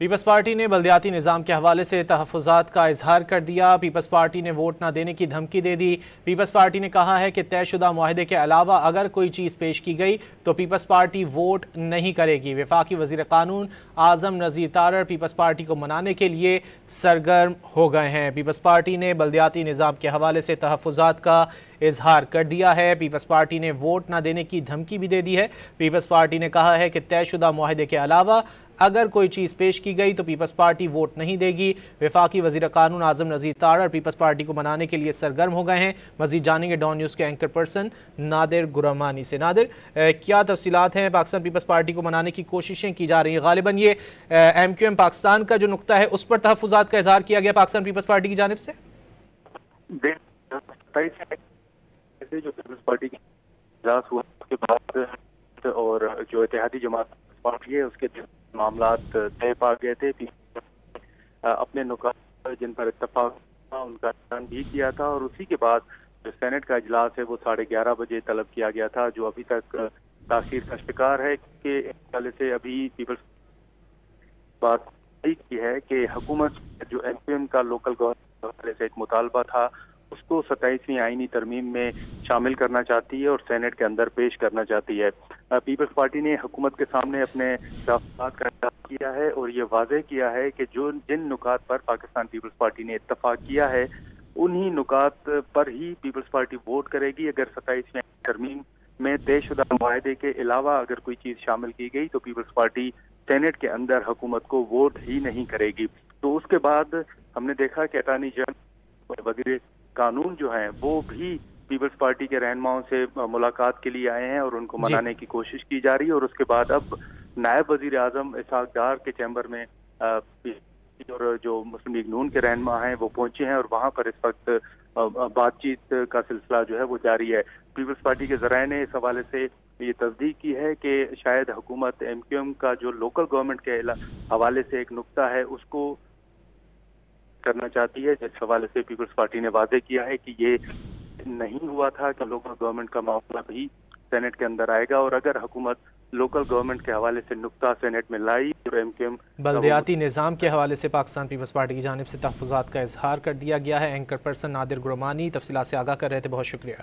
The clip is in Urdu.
پیپلز پارٹی نے بلدیاتی نظام کے حوالے سے تحفظات کا اظہار کر دیا۔ پیپلز پارٹی نے ووٹ نہ دینے کی دھمکی دے دی۔ پیپلز پارٹی نے کہا ہے کہ طے شدہ معاہدے کے علاوہ اگر کوئی چیز پیش کی گئی تو پیپلز پارٹی ووٹ نہیں کرے گی۔ وفاقی وزیر قانون اعظم نذیر تارڑ پیپلز پارٹی کو منانے کے لیے سرگرم ہو گئے ہیں۔ پیپلز پارٹی نے بلدیاتی نظام کے حوالے سے تحفظات کا اظہار کر دیا ہے۔ پیپلز پارٹی نے ووٹ نہ دینے کی دھمکی بھی دے دی ہے۔ پیپلز پارٹی نے کہا ہے کہ طے شدہ معاہدے کے علاوہ اگر کوئی چیز پیش کی گئی تو پیپلز پارٹی ووٹ نہیں دے گی۔ وفاقی وزیر قانون اعظم نذیر تارڑ پیپلز پارٹی کو منانے کے لیے سرگرم ہو گئے ہیں۔ مزید جانیں گے ڈان نیوز کے اینکر پرسن نادر گرمانی سے۔ نادر، کیا تفصیلات ہیں؟ پاکستان پیپلز پارٹی کو منانے کی کوششیں کی جا رہی ہیں، غالباً یہ ایم کیو ایم پاکستان کا جو نقطہ ہے اس پر تحفظات کا اظہار کیا گیا پاکستان پیپلز پارٹی کی جانب سے؟ جو پیپلز پارٹی کا اجلاس ہوا اس کے بعد اور جو اتحادی جماعت پارٹی ہے اس کے معاملات طے پا گئے تھے۔ اپنے نکات جن پر اتفاق ان کا اعلان بھی کیا تھا اور اسی کے بعد جو سینٹ کا اجلاس ہے وہ 11:30 بجے طلب کیا گیا تھا، جو ابھی تک تاخیر کا شکار ہے کہ اس حوالے سے ابھی پیپلز بات کی ہے کہ حکومت جو ایم کیو ایم کا لوکل گورنمنٹ سے ایک مطالبہ تھا اس کو 27ویں آئینی ترمیم میں شامل کرنا چاہتی ہے اور سینٹ کے اندر پیش کرنا چاہتی ہے۔ پیپلز پارٹی نے حکومت کے سامنے اپنے تحفظات کا اعلان کیا ہے اور یہ واضح کیا ہے کہ جن نکات پر پاکستان پیپلز پارٹی نے اتفاق کیا ہے انہی نکات پر ہی پیپلز پارٹی ووٹ کرے گی۔ اگر 27ویں ترمیم میں طے شدہ معاہدے کے علاوہ اگر کوئی چیز شامل کی گئی تو پیپلز پارٹی سینٹ کے اندر حکومت کو ووٹ ہی نہیں کرے گی۔ تو اس کے بعد ہم نے دیکھا کہ اٹارنی جنرل وزیر قانون جو ہیں وہ بھی پیپلز پارٹی کے رہنماؤں سے ملاقات کے لیے آئے ہیں اور ان کو منانے کی کوشش کی جا رہی ہے۔ اور اس کے بعد اب نائب وزیر اعظم اسحاق ڈار کے چیمبر میں اور جو مسلم لیگ نون کے رہنما ہیں وہ پہنچے ہیں اور وہاں پر اس وقت بات چیت کا سلسلہ جو ہے وہ جاری ہے۔ پیپلز پارٹی کے ذرائع نے اس حوالے سے یہ تصدیق کی ہے کہ شاید حکومت ایم کیو ایم کا جو لوکل گورنمنٹ کے حوالے سے ایک نقطہ ہے اس کو کرنا چاہتی ہے، جس حوالے سے پیپلز پارٹی نے واضح کیا ہے کہ یہ نہیں ہوا تھا کہ لوکل گورنمنٹ کا معاملہ بھی سینٹ کے اندر آئے گا اور اگر حکومت لوکل گورنمنٹ کے حوالے سے نقطہ سینٹ میں لائی اور ایم کیو ایم بلدیاتی نظام کے حوالے سے پاکستان پیپلز پارٹی کی جانب سے تحفظات کا اظہار کر دیا گیا ہے۔ اینکر پرسن نادر گرمانی تفصیلات سے آگاہ کر رہے تھے، بہت شکریہ۔